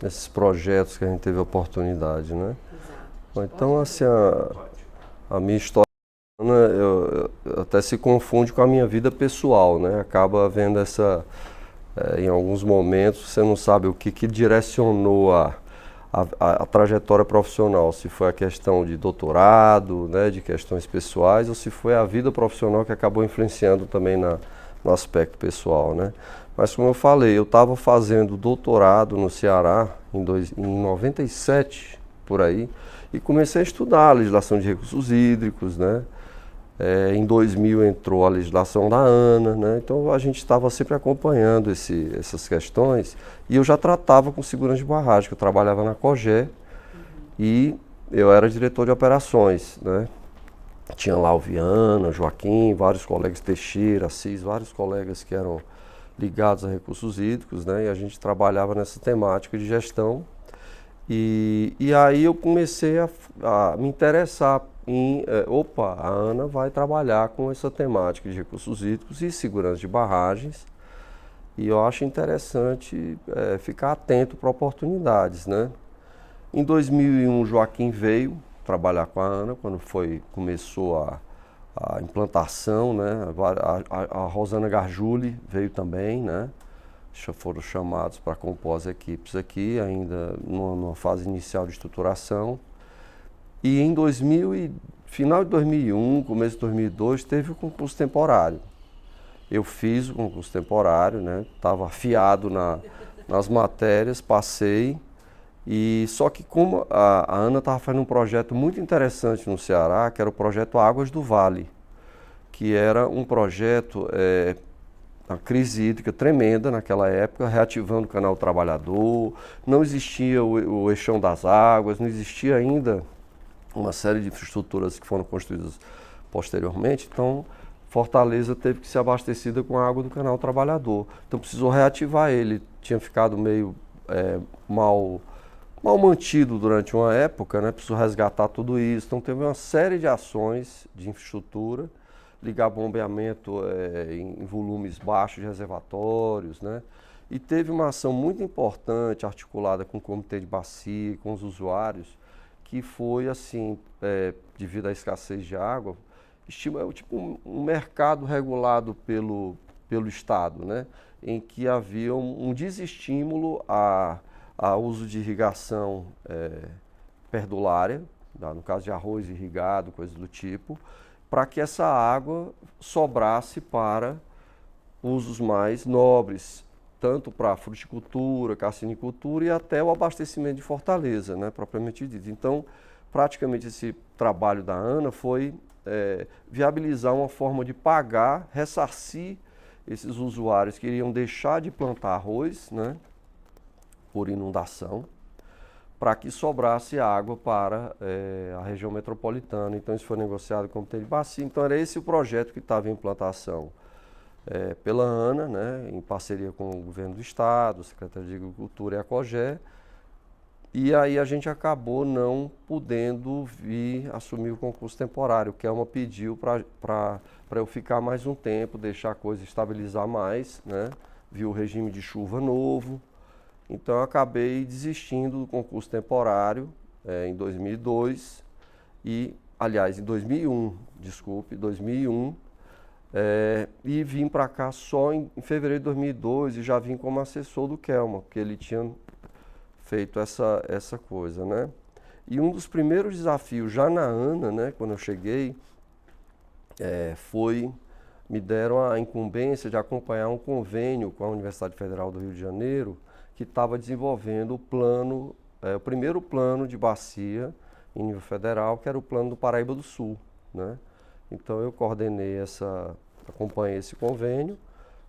esses projetos que a gente teve a oportunidade, né? Exato. Então, assim, Pode. a minha história, né, eu até se confunde com a minha vida pessoal, né? Acaba havendo em alguns momentos, você não sabe o que direcionou a trajetória profissional, se foi a questão de doutorado, né, de questões pessoais, ou se foi a vida profissional que acabou influenciando também no aspecto pessoal, né? Mas como eu falei, eu estava fazendo doutorado no Ceará em 97, por aí, e comecei a estudar a legislação de recursos hídricos, né? Em 2000 entrou a legislação da ANA, né? Então a gente estava sempre acompanhando essas questões e eu já tratava com segurança de barragem, que eu trabalhava na COGÉ e eu era diretor de operações, né? Tinha lá o Viana, Joaquim, vários colegas, Teixeira, Assis, vários colegas que eram ligados a recursos hídricos, né? E a gente trabalhava nessa temática de gestão e aí eu comecei a me interessar opa, a Ana vai trabalhar com essa temática de recursos hídricos e segurança de barragens. E eu acho interessante ficar atento para oportunidades, né? Em 2001, Joaquim veio trabalhar com a Ana, quando começou a implantação, né? A Rosana Gargiuli veio também, né? Foram chamados para compor as equipes aqui, ainda numa fase inicial de estruturação. E em final de 2001, começo de 2002, teve o concurso temporário. Eu fiz o concurso temporário, né? Estava afiado nas matérias, passei. E só que como a Ana estava fazendo um projeto muito interessante no Ceará, que era o projeto Águas do Vale, que era um projeto uma crise hídrica tremenda naquela época, reativando o Canal Trabalhador, não existia o eixão das águas, não existia ainda uma série de infraestruturas que foram construídas posteriormente, então Fortaleza teve que ser abastecida com a água do Canal Trabalhador. Então precisou reativar ele, tinha ficado meio mal mantido durante uma época, né? Precisou resgatar tudo isso. Então teve uma série de ações de infraestrutura, ligar bombeamento em volumes baixos de reservatórios, né? E teve uma ação muito importante, articulada com o Comitê de Bacia, com os usuários, que foi assim, devido à escassez de água, tipo um mercado regulado pelo Estado, né? Em que havia um desestímulo ao uso de irrigação perdulária, no caso de arroz irrigado, coisas do tipo, para que essa água sobrasse para usos mais nobres, tanto para a fruticultura, carcinicultura e até o abastecimento de Fortaleza, né, propriamente dito. Então, praticamente esse trabalho da ANA foi viabilizar uma forma de pagar, ressarcir esses usuários que iriam deixar de plantar arroz, né, por inundação, para que sobrasse água para a região metropolitana. Então isso foi negociado com o Comitê de Bacia. Então era esse o projeto que estava em implantação pela ANA, né, em parceria com o governo do estado, a Secretaria de Agricultura e a COGÉ. E aí a gente acabou não podendo vir assumir o concurso temporário. O Kelma pediu para eu ficar mais um tempo, deixar a coisa estabilizar mais, né? Viu o regime de chuva novo. Então eu acabei desistindo do concurso temporário em 2002 aliás, em 2001, desculpe, 2001, e vim para cá só em fevereiro de 2002 e já vim como assessor do Kelma, porque ele tinha feito essa coisa, né? E um dos primeiros desafios já na ANA, né, quando eu cheguei, me deram a incumbência de acompanhar um convênio com a Universidade Federal do Rio de Janeiro, que estava desenvolvendo o primeiro plano de bacia em nível federal, que era o plano do Paraíba do Sul, né? Então eu acompanhei esse convênio.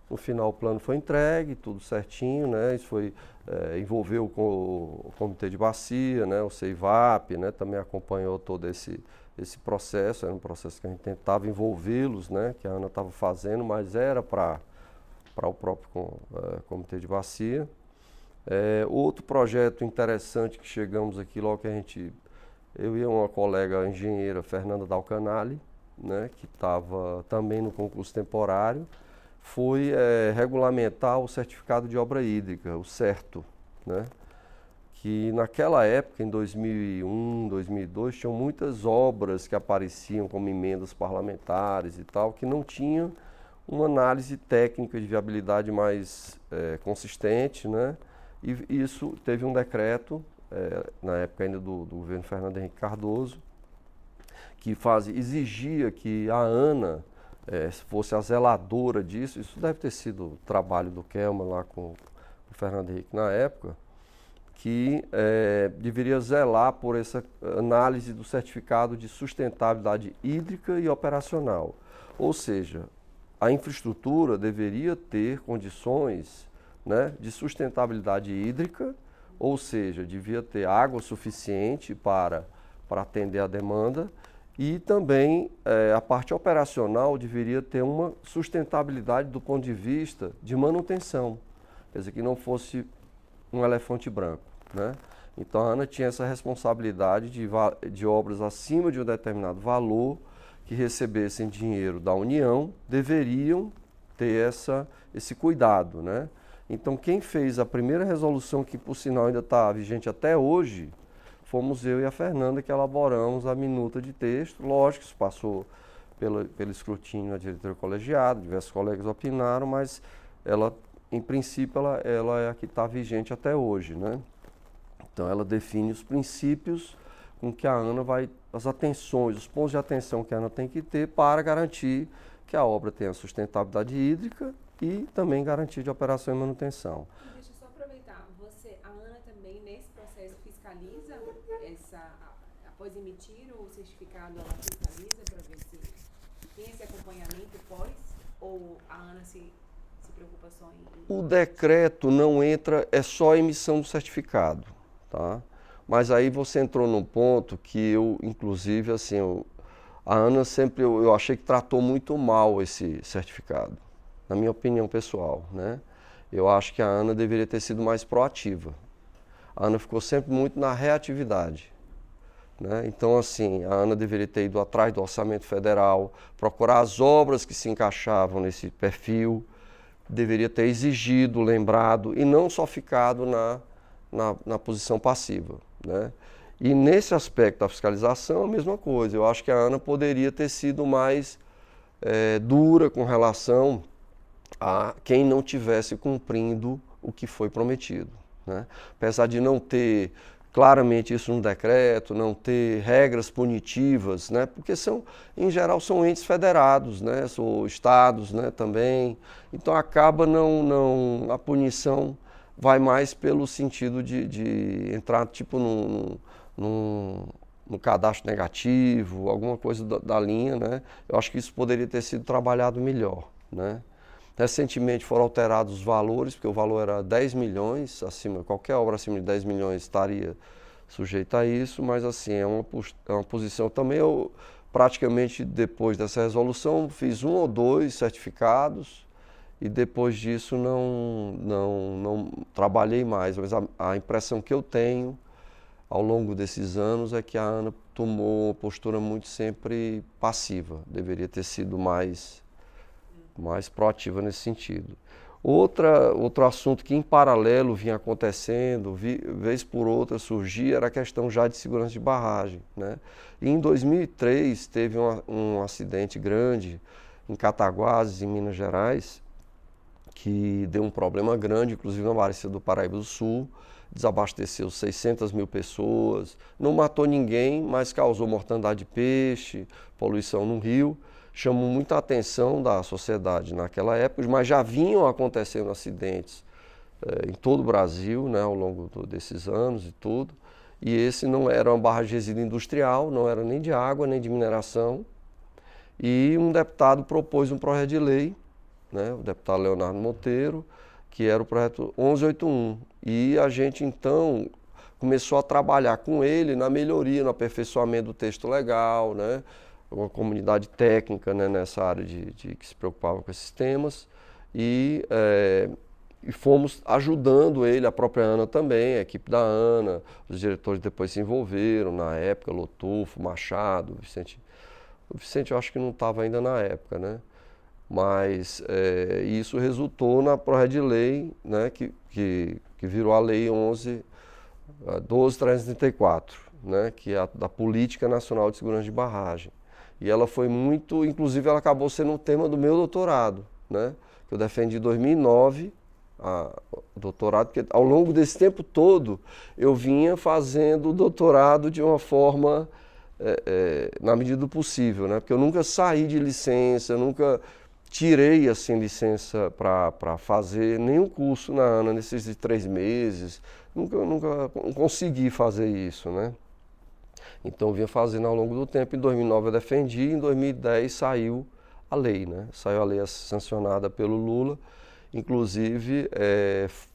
No final o plano foi entregue, tudo certinho, né? Isso envolveu o Comitê de Bacia, né? O CEIVAP, né? Também acompanhou todo esse processo. Era um processo que a gente tentava envolvê-los, né? Que a ANA estava fazendo, mas era para o próprio Comitê de Bacia. Outro projeto interessante que chegamos aqui logo que eu e uma colega engenheira, Fernanda Dalcanali, né? Que estava também no concurso temporário, foi regulamentar o certificado de obra hídrica, o CERTO, né? que naquela época, em 2001, 2002, tinham muitas obras que apareciam como emendas parlamentares e tal, que não tinham uma análise técnica de viabilidade mais consistente, né? E isso teve um decreto, na época ainda do governo Fernando Henrique Cardoso, que exigia que a ANA fosse a zeladora disso. Isso deve ter sido o trabalho do Kelman lá com o Fernando Henrique na época, que deveria zelar por essa análise do certificado de sustentabilidade hídrica e operacional. Ou seja, a infraestrutura deveria ter condições, né, de sustentabilidade hídrica, ou seja, devia ter água suficiente para atender a demanda, e também a parte operacional deveria ter uma sustentabilidade do ponto de vista de manutenção, quer dizer, que não fosse um elefante branco, né? Então a ANA tinha essa responsabilidade de obras acima de um determinado valor que recebessem dinheiro da União, deveriam ter esse cuidado, né? Então quem fez a primeira resolução, que por sinal ainda está vigente até hoje, fomos eu e a Fernanda que elaboramos a minuta de texto. Lógico que isso passou pelo escrutínio da diretoria colegiada, diversos colegas opinaram, mas ela, em princípio, ela é a que está vigente até hoje, né? Então ela define os princípios com que a ANA as atenções, os pontos de atenção que a ANA tem que ter para garantir que a obra tenha sustentabilidade hídrica e também garantia de operação e manutenção. Deixa eu só aproveitar, a ANA também nesse processo fiscaliza após emitir o certificado, ela fiscaliza para ver se tem esse acompanhamento pós, ou a ANA se preocupa só em... O decreto não entra, é só a emissão do certificado, tá? Mas aí você entrou num ponto que eu, inclusive, assim, a ANA sempre, eu achei que tratou muito mal esse certificado, na minha opinião pessoal, né? Eu acho que a ANA deveria ter sido mais proativa. A ANA ficou sempre muito na reatividade, né? Então, assim, a ANA deveria ter ido atrás do orçamento federal, procurar as obras que se encaixavam nesse perfil, deveria ter exigido, lembrado, e não só ficado na posição passiva, né? E nesse aspecto da fiscalização, a mesma coisa. Eu acho que a ANA poderia ter sido mais dura com relação a quem não tivesse cumprindo o que foi prometido, né? Apesar de não ter claramente isso no decreto, não ter regras punitivas, né? Porque em geral são entes federados, né? São estados, né? Também. Então acaba a punição vai mais pelo sentido de entrar tipo no cadastro negativo, alguma coisa da linha, né? Eu acho que isso poderia ter sido trabalhado melhor, né? Recentemente foram alterados os valores, porque o valor era 10 milhões, qualquer obra acima de 10 milhões estaria sujeita a isso, mas assim, é uma posição também. Eu praticamente depois dessa resolução fiz 1 ou 2 certificados e depois disso não trabalhei mais, mas a impressão que eu tenho ao longo desses anos é que a ANA tomou uma postura muito sempre passiva, deveria ter sido mais proativa nesse sentido. Outro assunto que em paralelo vinha acontecendo, vez por outra surgia, era a questão já de segurança de barragem, né? E em 2003 teve um acidente grande em Cataguases, em Minas Gerais, que deu um problema grande, inclusive na Bacia do Paraíba do Sul, desabasteceu 600 mil pessoas, não matou ninguém, mas causou mortandade de peixe, poluição no rio. Chamou muita atenção da sociedade naquela época, mas já vinham acontecendo acidentes em todo o Brasil, né, ao longo desses anos e tudo. E esse não era uma barragem de resíduo industrial, não era nem de água, nem de mineração. E um deputado propôs um projeto de lei, né, o deputado Leonardo Monteiro, que era o projeto 1181. E a gente, então, começou a trabalhar com ele na melhoria, no aperfeiçoamento do texto legal, né? Uma comunidade técnica, né, nessa área que se preocupava com esses temas, e fomos ajudando ele, a própria ANA também, a equipe da ANA, os diretores depois se envolveram, na época, Lotufo, Machado, o Vicente eu acho que não estava ainda na época, né? Mas isso resultou na projeto de lei, né, que virou a Lei 11, a 12334, né, que é a da Política Nacional de Segurança de Barragem. E ela foi muito, inclusive ela acabou sendo o tema do meu doutorado, né, que eu defendi em 2009, o doutorado, porque ao longo desse tempo todo eu vinha fazendo o doutorado de uma forma, na medida do possível, né, porque eu nunca saí de licença, eu nunca tirei assim licença para fazer nenhum curso na ANA nesses 3 meses, nunca consegui fazer isso, né? Então eu vinha fazendo ao longo do tempo. Em 2009 eu defendi, em 2010 saiu a lei, né? Saiu a lei sancionada pelo Lula, inclusive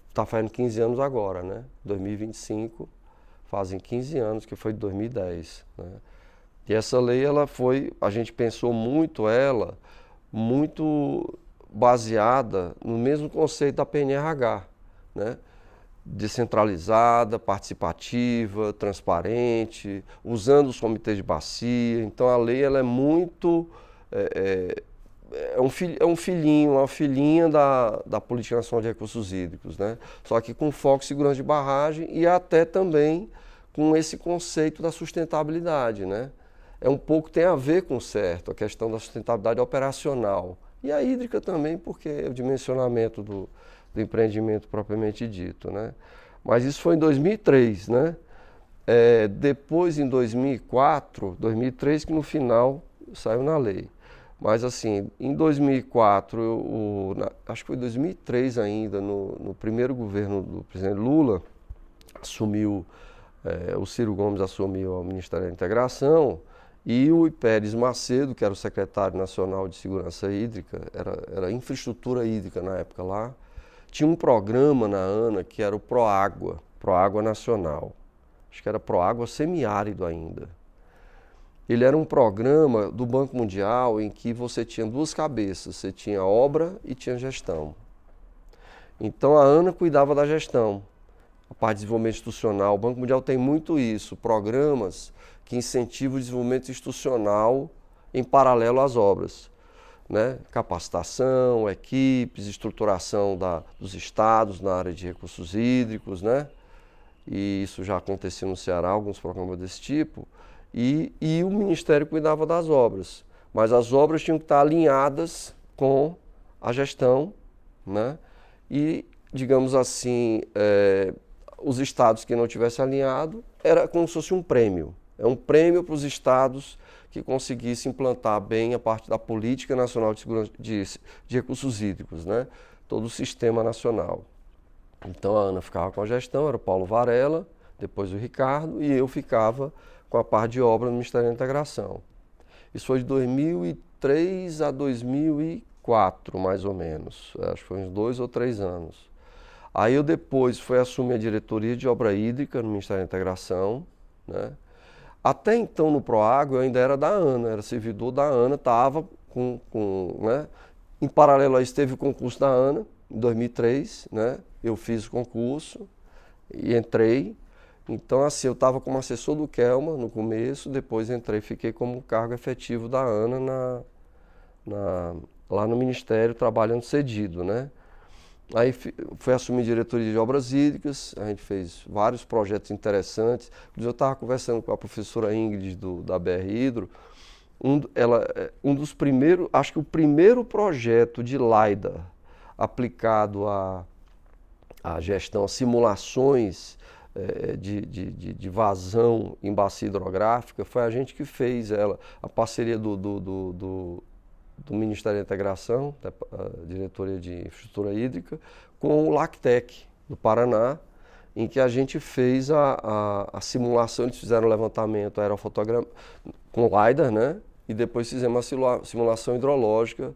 está fazendo 15 anos agora, né? 2025 fazem 15 anos, que foi de 2010, né? E essa lei, ela foi, a gente pensou muito ela, muito baseada no mesmo conceito da PNRH, né? Descentralizada, participativa, transparente, usando os comitês de bacia. Então a lei ela é muito é um filhinho, uma filhinha da Política Nacional de Recursos Hídricos, né? Só que com foco em segurança de barragem e até também com esse conceito da sustentabilidade, né? É um pouco, tem a ver com certo, a questão da sustentabilidade operacional. E a hídrica também, porque é o dimensionamento do empreendimento propriamente dito, né? Mas isso foi em 2003, né? Depois, em 2003, que no final saiu na lei. Mas assim, em 2004, acho que foi 2003 ainda, no primeiro governo do presidente Lula, o Ciro Gomes assumiu o Ministério da Integração, e o Pérez Macedo, que era o secretário nacional de Segurança Hídrica, era infraestrutura hídrica na época lá, tinha um programa na ANA que era o Proágua Nacional. Acho que era Proágua Semiárido ainda. Ele era um programa do Banco Mundial em que você tinha 2 cabeças, você tinha obra e tinha gestão. Então a ANA cuidava da gestão, a parte de desenvolvimento institucional. O Banco Mundial tem muito isso, programas que incentivam o desenvolvimento institucional em paralelo às obras, né? Capacitação, equipes, estruturação dos estados na área de recursos hídricos, né? E isso já acontecia no Ceará, alguns programas desse tipo, e o Ministério cuidava das obras, mas as obras tinham que estar alinhadas com a gestão, né? E, digamos assim, os estados que não tivessem alinhado, era como se fosse um prêmio. É um prêmio para os estados que conseguissem implantar bem a parte da Política Nacional de Segurança de Recursos Hídricos, né? Todo o sistema nacional. Então a ANA ficava com a gestão, era o Paulo Varela, depois o Ricardo, e eu ficava com a parte de obra no Ministério da Integração. Isso foi de 2003 a 2004, mais ou menos. Acho que foi uns 2 ou 3 anos. Aí eu depois fui assumir a diretoria de obra hídrica no Ministério da Integração, né? Até então no Proágua eu ainda era da ANA, era servidor da ANA, estava né? Em paralelo a isso teve o concurso da ANA, em 2003, né? Eu fiz o concurso e entrei. Então assim, eu estava como assessor do Kelma no começo, depois entrei e fiquei como cargo efetivo da ANA lá no Ministério, trabalhando cedido, né? Aí fui assumir diretoria de obras hídricas, a gente fez vários projetos interessantes. Eu estava conversando com a professora Ingrid da BR Hidro, um dos primeiros, acho que o primeiro projeto de LiDAR aplicado à gestão, a simulações de vazão em bacia hidrográfica, foi a gente que fez ela, a parceria do Ministério da Integração, da Diretoria de Infraestrutura Hídrica, com o LACTEC, do Paraná, em que a gente fez a simulação, eles fizeram o levantamento aerofotográfico com LiDAR, né? E depois fizemos a simulação hidrológica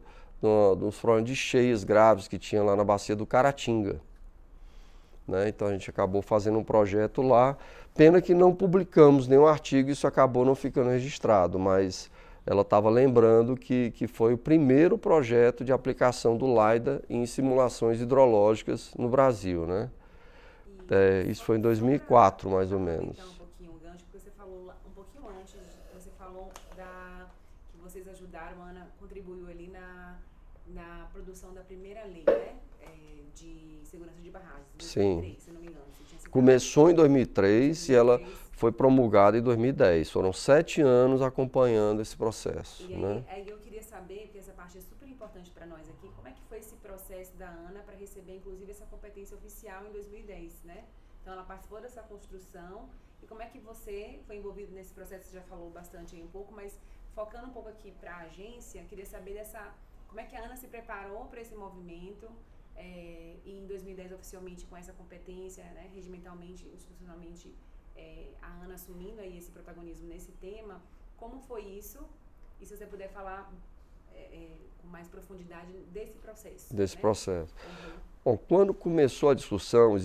dos problemas de cheias graves que tinha lá na bacia do Caratinga, né? Então a gente acabou fazendo um projeto lá, pena que não publicamos nenhum artigo, isso acabou não ficando registrado, mas ela estava lembrando que foi o primeiro projeto de aplicação do LiDAR em simulações hidrológicas no Brasil, né? Isso foi em 2004, mais ou menos. Então, um pouquinho o gancho, porque você falou um pouquinho antes, você falou que vocês ajudaram, a Ana contribuiu ali na produção da primeira lei, né, de segurança de barragens, em 2003, Sim. se não me engano. Você tinha citado. Começou em 2003 e ela foi promulgada em 2010. Foram 7 anos acompanhando esse processo. E Né? aí eu queria saber, porque essa parte é super importante para nós aqui, como é que foi esse processo da ANA para receber, inclusive, essa competência oficial em 2010, né? Então, ela participou dessa construção. E como é que você foi envolvido nesse processo? Você já falou bastante aí um pouco, mas focando um pouco aqui para a agência, queria saber como é que a ANA se preparou para esse movimento, e em 2010 oficialmente com essa competência, né, regimentalmente, institucionalmente, a ANA assumindo aí esse protagonismo nesse tema. Como foi isso? E se você puder falar com mais profundidade desse processo. Desse né? processo. Bom, quando começou a discussão,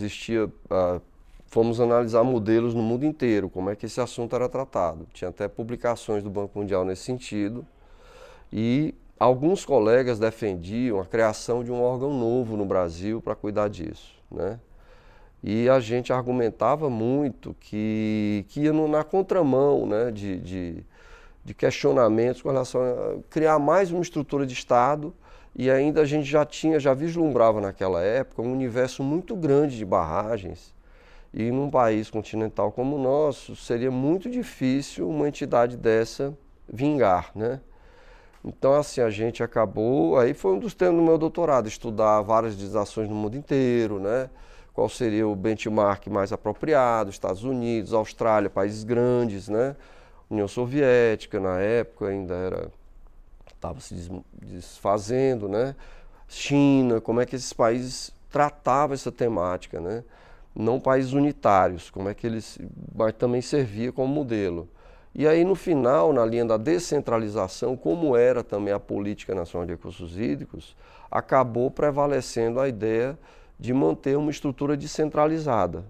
fomos analisar modelos no mundo inteiro, como é que esse assunto era tratado. Tinha até publicações do Banco Mundial nesse sentido. E alguns colegas defendiam a criação de um órgão novo no Brasil para cuidar disso, né? E a gente argumentava muito que ia na contramão, né, de questionamentos com relação a criar mais uma estrutura de Estado, e ainda a gente já vislumbrava naquela época um universo muito grande de barragens, e num país continental como o nosso seria muito difícil uma entidade dessa vingar, né? Então, assim, a gente acabou, aí foi um dos temas do meu doutorado, estudar várias legislações no mundo inteiro, né? Qual seria o benchmark mais apropriado, Estados Unidos, Austrália, países grandes, né? União Soviética, na época, ainda estava se desfazendo, né? China, como é que esses países tratavam essa temática, né? Não países unitários, como é que eles, mas também servia como modelo. E aí, no final, na linha da descentralização, como era também a Política Nacional de Recursos Hídricos, acabou prevalecendo a ideia de manter uma estrutura descentralizada.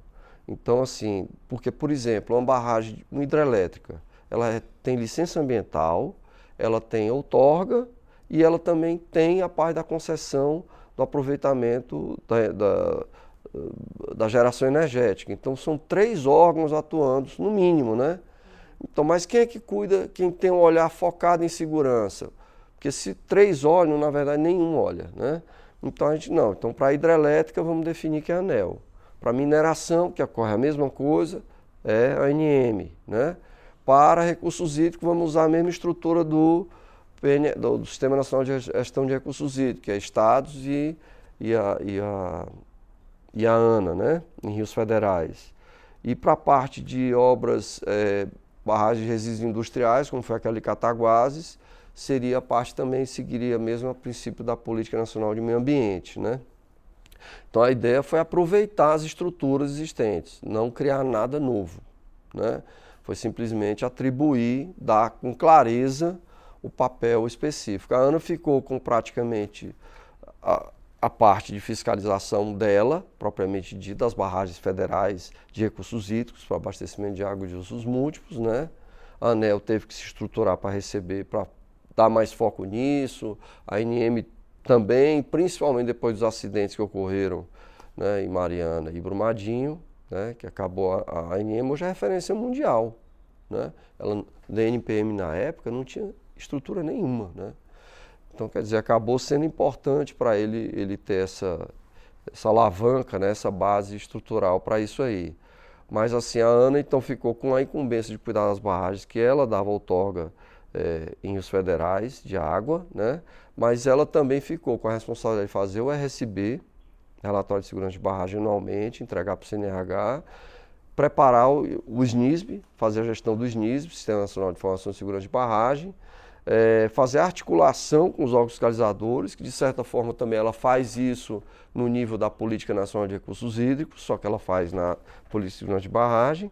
Então, assim, porque, por exemplo, uma hidrelétrica, ela tem licença ambiental, ela tem outorga e ela também tem a parte da concessão do aproveitamento da geração energética. Então, são 3 órgãos atuando, no mínimo, né? Então, mas quem é que cuida, quem tem um olhar focado em segurança? Porque se 3 olham, na verdade, nenhum olha, né? Então, a gente não. Então, para a hidrelétrica, vamos definir que é a ANEEL. Para a mineração, que ocorre a mesma coisa, é a ANM, né? Para recursos hídricos, vamos usar a mesma estrutura do Sistema Nacional de Gestão de Recursos Hídricos, que é Estados e a ANA, né? Em rios federais. E para a parte de obras, barragens de resíduos industriais, como foi aquela de Cataguases, seria a parte também, seguiria mesmo o princípio da Política Nacional de Meio Ambiente, né? Então a ideia foi aproveitar as estruturas existentes, não criar nada novo, né? Foi simplesmente atribuir, dar com clareza o papel específico. A ANA ficou com praticamente a parte de fiscalização dela, propriamente dita, das barragens federais de recursos hídricos para abastecimento de água de usos múltiplos, né? A ANEEL teve que se estruturar para receber, para dar mais foco nisso, a ANM também, principalmente depois dos acidentes que ocorreram, né, em Mariana e Brumadinho, né, que acabou a ANM hoje é referência mundial, né? Ela, da NPM na época não tinha estrutura nenhuma, né? Então, quer dizer, acabou sendo importante para ele ter essa alavanca, né, essa base estrutural para isso aí. Mas assim, a ANA então ficou com a incumbência de cuidar das barragens, que ela dava outorga em rios federais de água, né? Mas ela também ficou com a responsabilidade de fazer o RSB, Relatório de Segurança de Barragem, anualmente, entregar para o CNRH, preparar o SNISB, fazer a gestão do SNISB, Sistema Nacional de Informação e Segurança de Barragem, fazer a articulação com os órgãos fiscalizadores, que de certa forma também ela faz isso no nível da Política Nacional de Recursos Hídricos, só que ela faz na Política de Segurança de Barragem,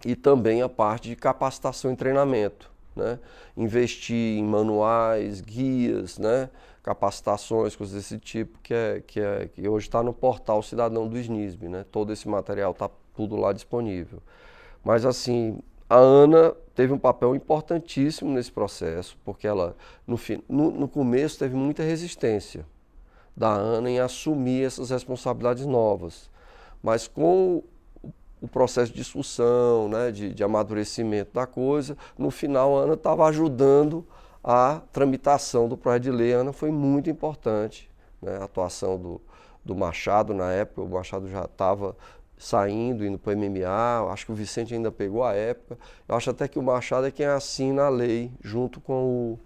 e também a parte de capacitação e treinamento, né? Investir em manuais, guias, né? Capacitações, coisas desse tipo, que hoje está no portal Cidadão do SNISB, né? Todo esse material está tudo lá disponível. Mas assim, a ANA teve um papel importantíssimo nesse processo, porque ela, no começo, teve muita resistência da ANA em assumir essas responsabilidades novas. Mas com o processo de discussão, né, de amadurecimento da coisa, no final a ANA estava ajudando a tramitação do projeto de lei. A ANA foi muito importante, né? A atuação do Machado na época, o Machado já estava saindo, indo para o MMA, acho que o Vicente ainda pegou a época. Eu acho até que o Machado é quem assina a lei, junto com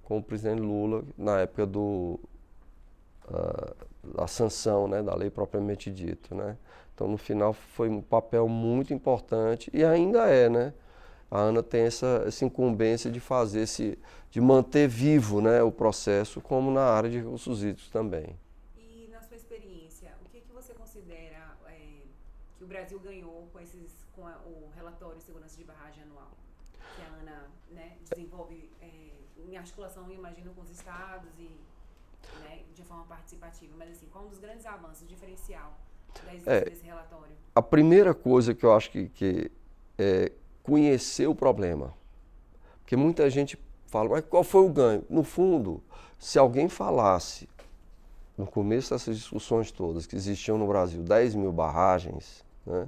o presidente Lula, na época da sanção, né, da lei propriamente dita, né? Então, no final, foi um papel muito importante e ainda é, né? A ANA tem essa incumbência de fazer de manter vivo, né, o processo, como na área de recursos hídricos também. E na sua experiência, o que você considera que o Brasil ganhou com o relatório de segurança de barragem anual? Que a ANA, né, desenvolve em articulação, imagino, com os estados e, né, de forma participativa. Mas assim, qual um dos grandes avanços, o diferencial da existência desse relatório? A primeira coisa que eu acho que é conhecer o problema. Porque muita gente fala, mas qual foi o ganho? No fundo, se alguém falasse, no começo dessas discussões todas, que existiam no Brasil 10 mil barragens, né,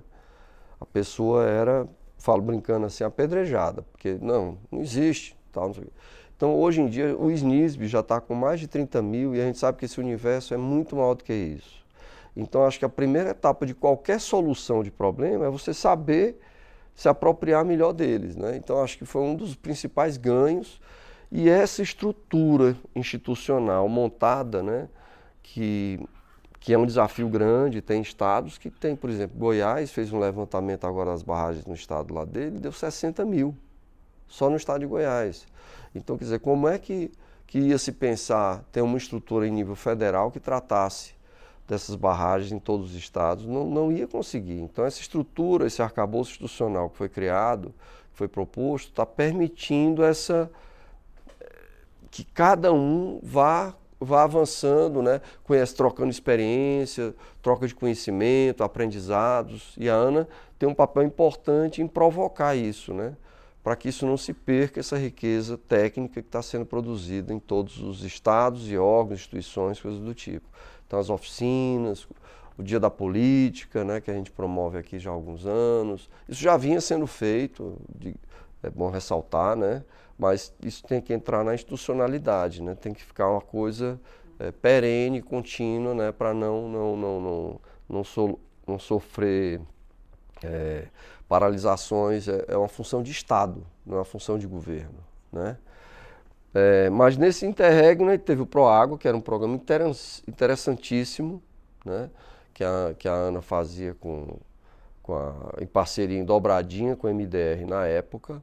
a pessoa era, falo brincando assim, apedrejada, porque não existe, tal, não sei o quê. Então, hoje em dia, o SNISB já está com mais de 30 mil e a gente sabe que esse universo é muito maior do que isso. Então, acho que a primeira etapa de qualquer solução de problema é você saber se apropriar melhor deles, né? Então, acho que foi um dos principais ganhos. E essa estrutura institucional montada, né, que é um desafio grande, tem estados que tem, por exemplo, Goiás fez um levantamento agora das barragens no estado lá dele, deu 60 mil, só no estado de Goiás. Então, quer dizer, como é que ia se pensar ter uma estrutura em nível federal que tratasse dessas barragens em todos os estados? Não ia conseguir. Então, essa estrutura, esse arcabouço institucional que foi criado, que foi proposto, está permitindo que cada um vá avançando, né? Trocando experiência, troca de conhecimento, aprendizados. E a ANA tem um papel importante em provocar isso, né? Para que isso não se perca, essa riqueza técnica que está sendo produzida em todos os estados e órgãos, instituições, coisas do tipo. Então, as oficinas, o Dia da Política, né, que a gente promove aqui já há alguns anos. Isso já vinha sendo feito, é bom ressaltar, né, mas isso tem que entrar na institucionalidade, né, tem que ficar uma coisa perene, contínua, né, para não sofrer paralisações. É uma função de Estado, não é uma função de governo, né? Mas nesse interregno, né, teve o Proágua, que era um programa interessantíssimo, né, que a ANA fazia em parceria em Dobradinha com a MDR na época.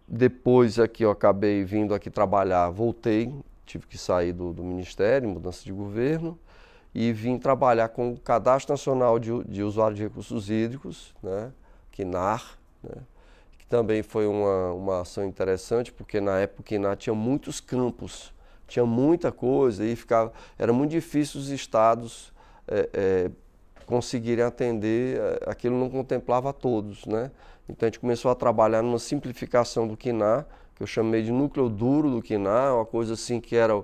Depois aqui eu acabei vindo aqui trabalhar, voltei, tive que sair do Ministério, mudança de governo, e vim trabalhar com o Cadastro Nacional de Usuários de Recursos Hídricos, né, CNAR, né, que também foi uma ação interessante, porque na época o CNAR tinha muitos campos, tinha muita coisa e era muito difícil os estados conseguirem atender, aquilo não contemplava todos, né? Então a gente começou a trabalhar numa simplificação do CNAR, que eu chamei de núcleo duro do CNAR, uma coisa assim que era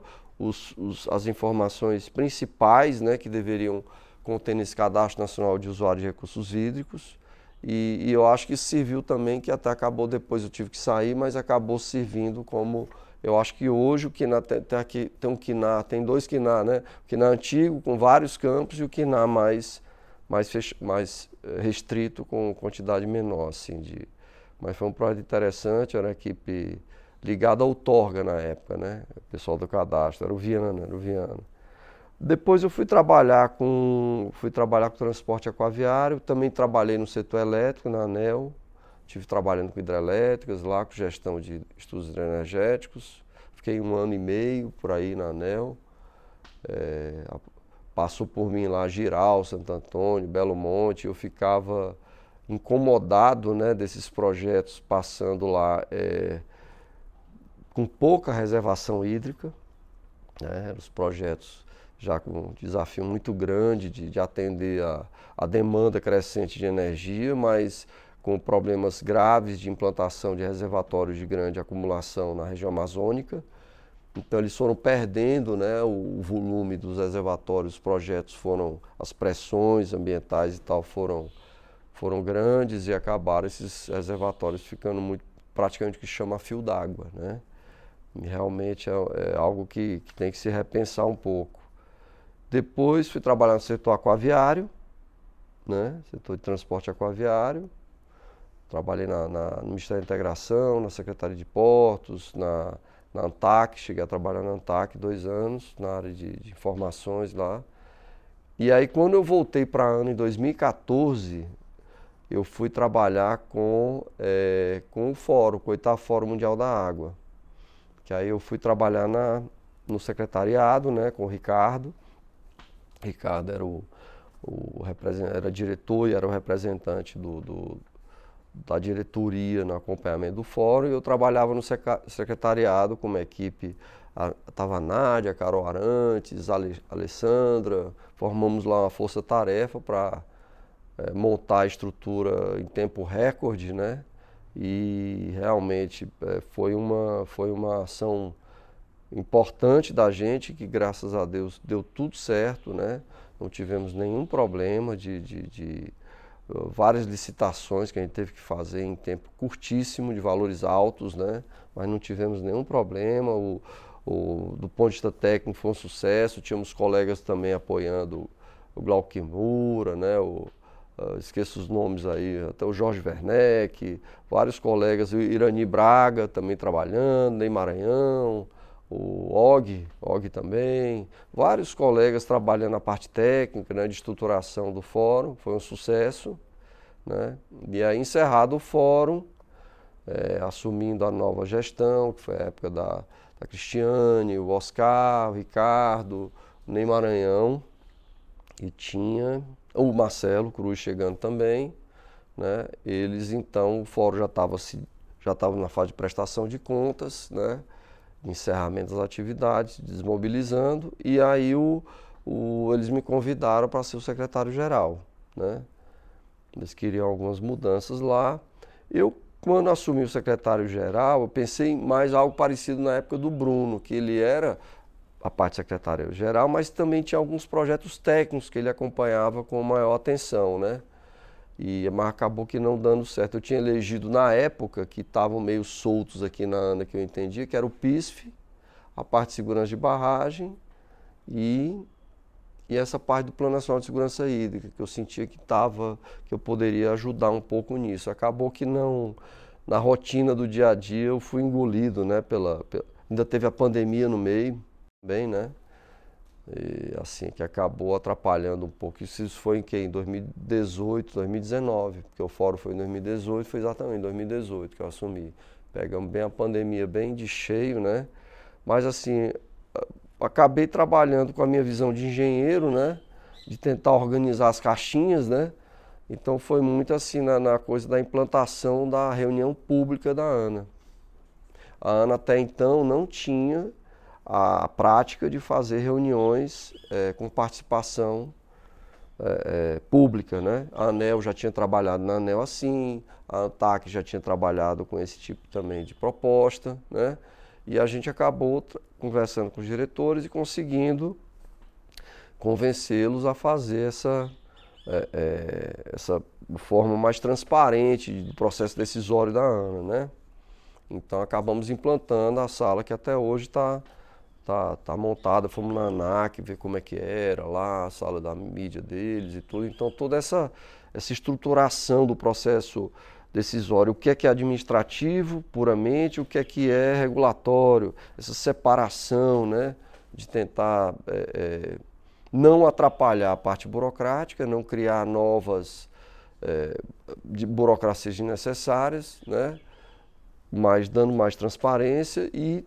as informações principais, né, que deveriam conter nesse Cadastro Nacional de Usuários de Recursos Hídricos. E eu acho que isso serviu também, que até acabou depois, eu tive que sair, mas acabou servindo como... Eu acho que hoje o CNAR tem dois CNAR, né? O CNAR antigo, com vários campos, e o CNAR mais restrito, com quantidade menor, assim, mas foi um projeto interessante, era uma equipe ligada ao Torga na época, né? O pessoal do cadastro, era o Viana. Depois eu fui trabalhar com transporte aquaviário, também trabalhei no setor elétrico, na ANEEL, estive trabalhando com hidrelétricas lá, com gestão de estudos hidroenergéticos, fiquei 1 ano e meio por aí na ANEEL, passou por mim lá Giral, Santo Antônio, Belo Monte, eu ficava incomodado, né, desses projetos passando lá com pouca reservação hídrica, né, os projetos já com um desafio muito grande de atender a demanda crescente de energia, mas com problemas graves de implantação de reservatórios de grande acumulação na região amazônica. Então eles foram perdendo, né, o volume dos reservatórios, os projetos as pressões ambientais e tal foram grandes e acabaram esses reservatórios ficando praticamente o que chama fio d'água, né? E realmente é algo que tem que se repensar um pouco. Depois fui trabalhar no setor aquaviário, né? Setor de transporte aquaviário. Trabalhei no Ministério da Integração, na Secretaria de Portos, na ANTAC, cheguei a trabalhar na ANTAC 2 anos, na área de informações lá. E aí quando eu voltei para a ANA em 2014, eu fui trabalhar com o Fórum, com o 8º Fórum Mundial da Água. Que aí eu fui trabalhar no secretariado, né, com o Ricardo. Ricardo era diretor e era o representante da diretoria no acompanhamento do fórum, e eu trabalhava no secretariado com uma equipe, estava a Nádia, a Carol Arantes, a Alessandra, formamos lá uma força-tarefa para montar a estrutura em tempo recorde, né? E realmente foi uma ação importante da gente, que graças a Deus deu tudo certo, né? Não tivemos nenhum problema de várias licitações que a gente teve que fazer em tempo curtíssimo, de valores altos, né? Mas não tivemos nenhum problema. Do ponto de vista técnico foi um sucesso, tínhamos colegas também apoiando, o Glauque Moura, né? Esqueço os nomes aí, até o Jorge Werneck, vários colegas, o Irani Braga também trabalhando, Ney Maranhão, o Og também, vários colegas trabalhando na parte técnica, né, de estruturação do fórum, foi um sucesso, né? E aí encerrado o fórum, assumindo a nova gestão, que foi a época da Cristiane, o Oscar, o Ricardo, o Ney Maranhão, e tinha o Marcelo Cruz chegando também, né? Eles então, o fórum já estava na fase de prestação de contas, né? Encerramento das atividades, desmobilizando, e aí eles me convidaram para ser o secretário-geral, né? Eles queriam algumas mudanças lá. Quando assumi o secretário-geral, eu pensei em mais algo parecido na época do Bruno, que ele era a parte secretário-geral, mas também tinha alguns projetos técnicos que ele acompanhava com maior atenção, né? Mas acabou que não dando certo. Eu tinha elegido na época, que estavam meio soltos aqui na ANA, que eu entendia, que era o PISF, a parte de segurança de barragem e essa parte do Plano Nacional de Segurança Hídrica, que eu sentia que eu poderia ajudar um pouco nisso. Acabou que não, na rotina do dia a dia eu fui engolido, né? Ainda teve a pandemia no meio, bem, né? E, assim, que acabou atrapalhando um pouco. Isso foi em 2018, 2019, porque o fórum foi em 2018, foi exatamente em 2018 que eu assumi. Pegamos bem a pandemia, bem de cheio, né? Mas assim, acabei trabalhando com a minha visão de engenheiro, né? De tentar organizar as caixinhas, né? Então foi muito assim na coisa da implantação da reunião pública da ANA. A ANA até então não tinha a prática de fazer reuniões com participação pública, né? A ANEEL já tinha trabalhado na ANEEL assim, a ANTAC já tinha trabalhado com esse tipo também de proposta, né? E a gente acabou conversando com os diretores e conseguindo convencê-los a fazer essa forma mais transparente do processo decisório da ANA, né? Então acabamos implantando a sala que até hoje está montada. Fomos na ANAC ver como é que era lá, a sala da mídia deles e tudo. Então toda essa estruturação do processo decisório, o que é administrativo puramente, o que é regulatório, essa separação, né, de tentar não atrapalhar a parte burocrática, não criar novas de burocracias desnecessárias, né, mas dando mais transparência e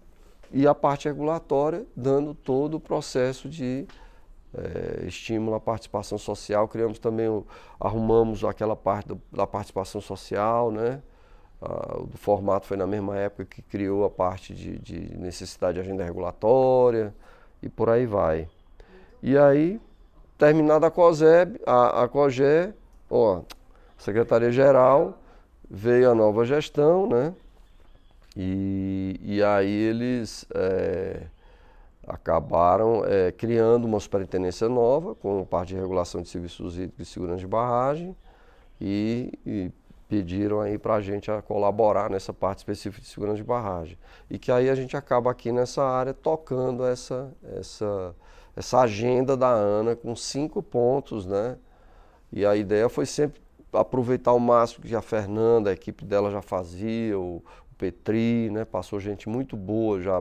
a parte regulatória dando todo o processo de estímulo à participação social. Criamos também, arrumamos aquela parte da participação social, né? O formato foi na mesma época que criou a parte de necessidade de agenda regulatória e por aí vai. E aí, terminada a COSEB, a COGE, Secretaria-Geral, veio a nova gestão, né? E aí eles acabaram criando uma superintendência nova, com parte de regulação de serviços hídricos e segurança de barragem, e pediram aí para a gente a colaborar nessa parte específica de segurança de barragem. E que aí a gente acaba aqui nessa área tocando essa agenda da ANA com 5 pontos, né? E a ideia foi sempre aproveitar o máximo que a Fernanda, a equipe dela já fazia, o Petri, né? Passou gente muito boa já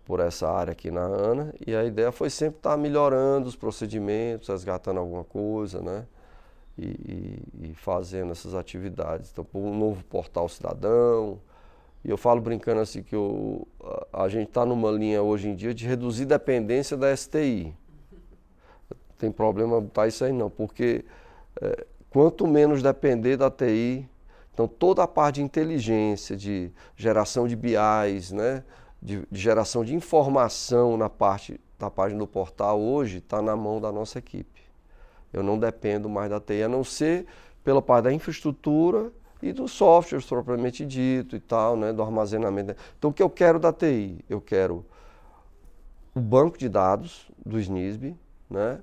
por essa área aqui na ANA. E a ideia foi sempre estar melhorando os procedimentos, resgatando alguma coisa, né? E fazendo essas atividades. Então, um novo portal cidadão. E eu falo brincando assim que a gente está numa linha hoje em dia de reduzir dependência da STI. Não tem problema botar isso aí não, porque quanto menos depender da TI, então toda a parte de inteligência, de geração de BIs, né, de geração de informação na parte da página do portal hoje está na mão da nossa equipe. Eu não dependo mais da TI, a não ser pela parte da infraestrutura e dos softwares propriamente dito e tal, né, do armazenamento. Então o que eu quero da TI? Eu quero o banco de dados do SNISB, né?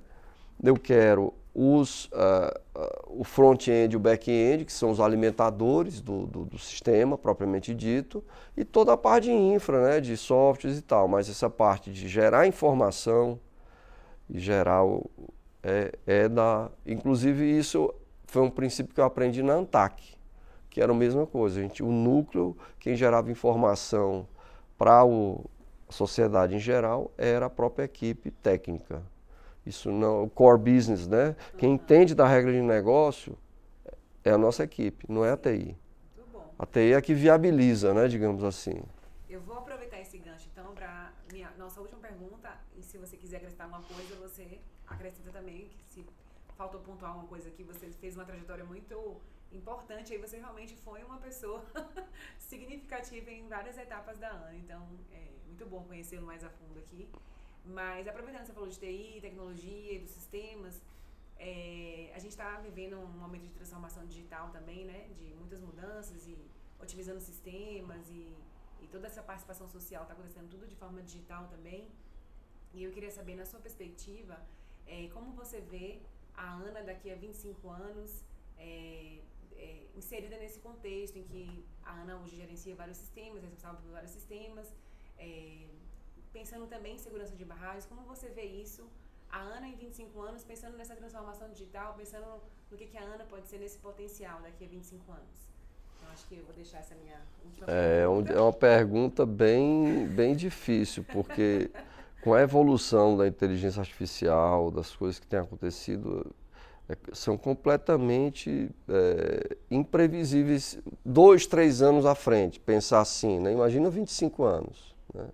Eu quero o front-end e o back-end, que são os alimentadores do sistema propriamente dito, e toda a parte de infra, né, de softwares e tal. Mas essa parte de gerar informação e gerar inclusive isso foi um princípio que eu aprendi na ANTAC, que era a mesma coisa. O núcleo, quem gerava informação para a sociedade em geral, era a própria equipe técnica. Isso não, o core business, né? Quem entende da regra de negócio é a nossa equipe, não é a TI. Muito bom. A TI é a que viabiliza, né, digamos assim. Eu vou aproveitar esse gancho, então, para nossa última pergunta, e se você quiser acrescentar uma coisa, você acrescenta também, que se faltou pontuar uma coisa aqui, você fez uma trajetória muito importante, aí você realmente foi uma pessoa significativa em várias etapas da ANA, então é muito bom conhecê-lo mais a fundo aqui. Mas aproveitando que você falou de TI, tecnologia e dos sistemas, a gente está vivendo um momento de transformação digital também, né? De muitas mudanças e otimizando sistemas e toda essa participação social está acontecendo tudo de forma digital também. E eu queria saber, na sua perspectiva, como você vê a ANA daqui a 25 anos inserida nesse contexto em que a ANA hoje gerencia vários sistemas, é responsável por vários sistemas, pensando também em segurança de barragens, como você vê isso, a ANA em 25 anos, pensando nessa transformação digital, pensando no que a ANA pode ser nesse potencial daqui a 25 anos? Então, acho que eu vou deixar essa minha última pergunta. É uma pergunta bem difícil, porque com a evolução da inteligência artificial, das coisas que têm acontecido, são completamente imprevisíveis 2, 3 anos à frente, pensar assim, né? Imagina 25 anos, né?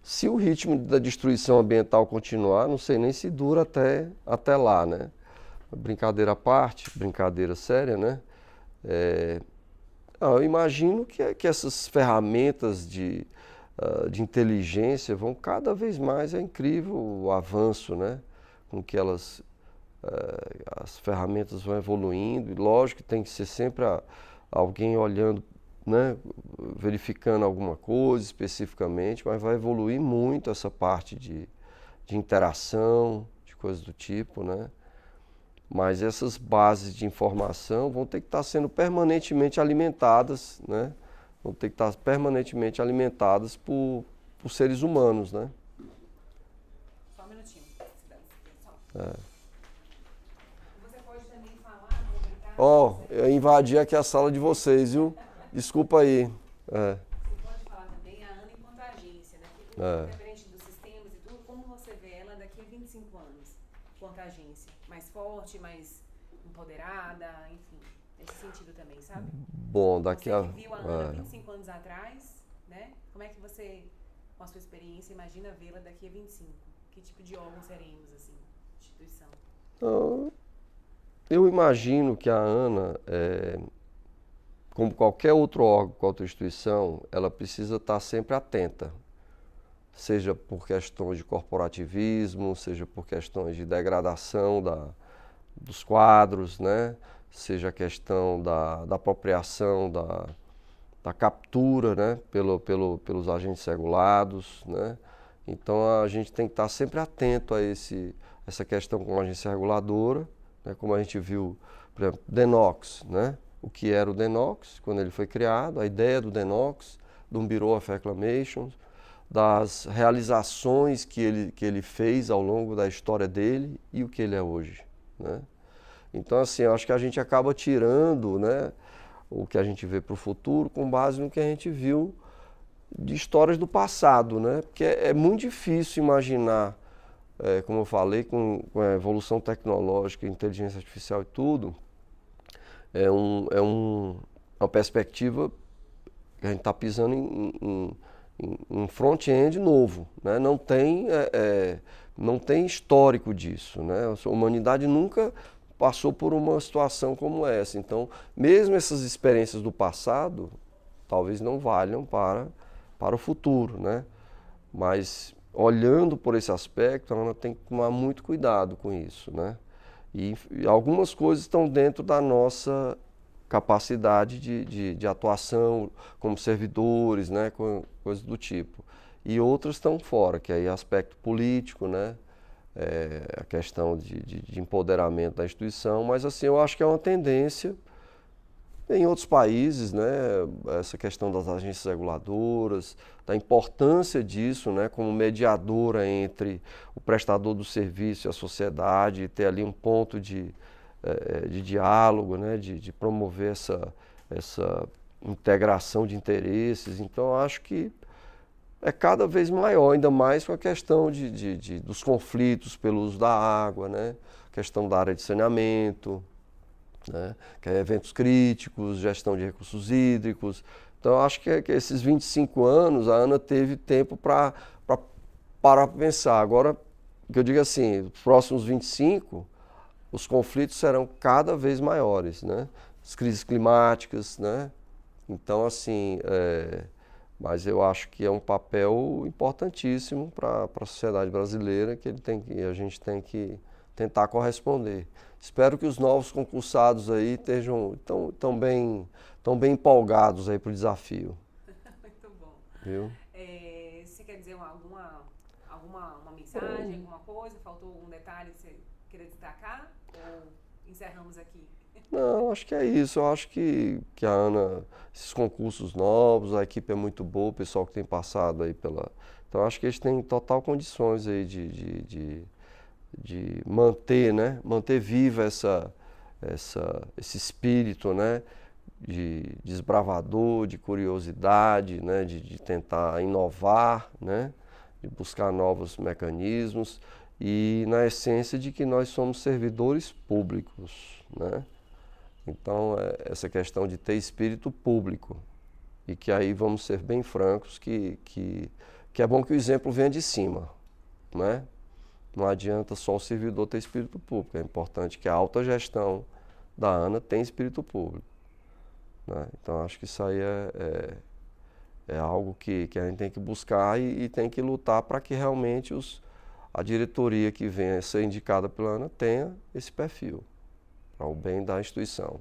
Se o ritmo da destruição ambiental continuar, não sei nem se dura até lá, né? Brincadeira à parte, brincadeira séria, né? Eu imagino que essas ferramentas de inteligência vão cada vez mais, é incrível o avanço, né? Com que as ferramentas vão evoluindo, e lógico que tem que ser sempre alguém olhando, né, verificando alguma coisa especificamente, mas vai evoluir muito essa parte de interação, de coisas do tipo, né? Mas essas bases de informação vão ter que estar sendo permanentemente alimentadas, né? Vão ter que estar permanentemente alimentadas por seres humanos, né? Só um minutinho. Você pode também falar, eu invadi aqui a sala de vocês, viu? Desculpa aí. Você pode falar também a ANA enquanto agência, independente dos sistemas e tudo, como você vê ela daqui a 25 anos, enquanto agência? Mais forte, mais empoderada, enfim, nesse sentido também, sabe? Bom, daqui a... Você que viu a ANA 25 anos atrás, né? Como é que você, com a sua experiência, imagina vê-la daqui a 25? Que tipo de órgão seremos, assim, instituição? Eu imagino que a ANA, como qualquer outro órgão, qualquer outra instituição, ela precisa estar sempre atenta, seja por questões de corporativismo, seja por questões de degradação dos quadros, né? Seja a questão da apropriação, da captura, né? Pelos agentes regulados, né? Então a gente tem que estar sempre atento a essa questão com a agência reguladora, né? Como a gente viu por exemplo, Denox, né? O que era o Denox, quando ele foi criado, a ideia do Denox, do Bureau of Reclamation, das realizações que ele fez ao longo da história dele e o que ele é hoje, né? Então, assim, eu acho que a gente acaba tirando, né, o que a gente vê para o futuro com base no que a gente viu de histórias do passado, né? Porque é muito difícil imaginar, como eu falei, com a evolução tecnológica, inteligência artificial e tudo, uma perspectiva que a gente está pisando em um front-end novo, né? Não tem histórico disso, né? A humanidade nunca passou por uma situação como essa. Então, mesmo essas experiências do passado, talvez não valham para o futuro, né? Mas, olhando por esse aspecto, ela tem que tomar muito cuidado com isso, né? E algumas coisas estão dentro da nossa capacidade de atuação como servidores, né? Coisas do tipo. E outras estão fora, que aí é aspecto político, né? A questão de empoderamento da instituição, mas assim, eu acho que é uma tendência em outros países, né, essa questão das agências reguladoras, da importância disso, né, como mediadora entre o prestador do serviço e a sociedade, ter ali um ponto de diálogo, né, de promover essa integração de interesses. Então, eu acho que é cada vez maior, ainda mais com a questão dos conflitos pelo uso da água, né? Questão da área de saneamento, né? Que é eventos críticos, gestão de recursos hídricos. Então, eu acho que esses 25 anos a ANA teve tempo para parar para pensar. Agora, o que eu digo assim, os próximos 25, os conflitos serão cada vez maiores, né? As crises climáticas, né? Então, assim, mas eu acho que é um papel importantíssimo para a sociedade brasileira que a gente tem que tentar corresponder. Espero que os novos concursados aí estejam tão bem empolgados aí para o desafio. Muito bom. Viu? Você quer dizer uma mensagem, alguma coisa? Faltou algum detalhe que você queira destacar? Ou encerramos aqui? Não, acho que é isso. Eu acho que a ANA, esses concursos novos, a equipe é muito boa, o pessoal que tem passado aí pela... Então, acho que eles têm total condições aí de manter, né? Manter viva esse espírito, né? De desbravador, de curiosidade, né? De tentar inovar, né? De buscar novos mecanismos e na essência de que nós somos servidores públicos, né? Então, essa questão de ter espírito público e que aí vamos ser bem francos que é bom que o exemplo venha de cima, né? Não adianta só o servidor ter espírito público, é importante que a alta gestão da ANA tenha espírito público, né? Então, acho que isso aí é algo que a gente tem que buscar e tem que lutar para que realmente a diretoria que venha a ser indicada pela ANA tenha esse perfil, para o bem da instituição.